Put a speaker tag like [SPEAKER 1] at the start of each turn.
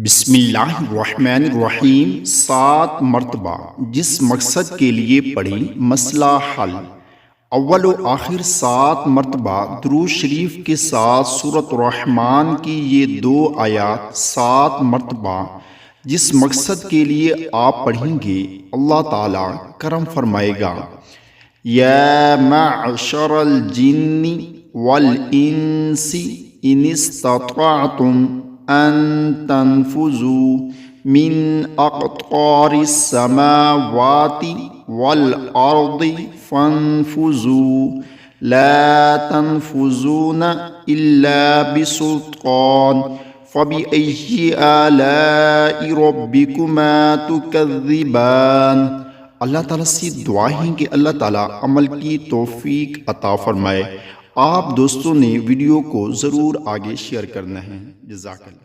[SPEAKER 1] بسم اللہ الرحمن الرحیم 7 مرتبہ جس مقصد کے لیے پڑھی مسئلہ حل۔ اول و آخر 7 مرتبہ درود شریف کے ساتھ سورۃ الرحمن کی یہ 2 آیات 7 مرتبہ جس مقصد کے لیے آپ پڑھیں گے اللہ تعالیٰ کرم فرمائے گا۔ یا معشر الجن والانس ان استطعتم ان تنفذوا من اقطار السماوات والارض فانفذوا لا تنفذون الا بسلطان فبأي آلاء ربكما تكذبان۔ اللہ تعالیٰ سے دعا ہے کہ اللہ تعالیٰ عمل کی توفیق عطا فرمائے۔ آپ دوستوں نے ویڈیو کو ضرور آگے شیئر کرنا ہے۔ جزاک اللہ۔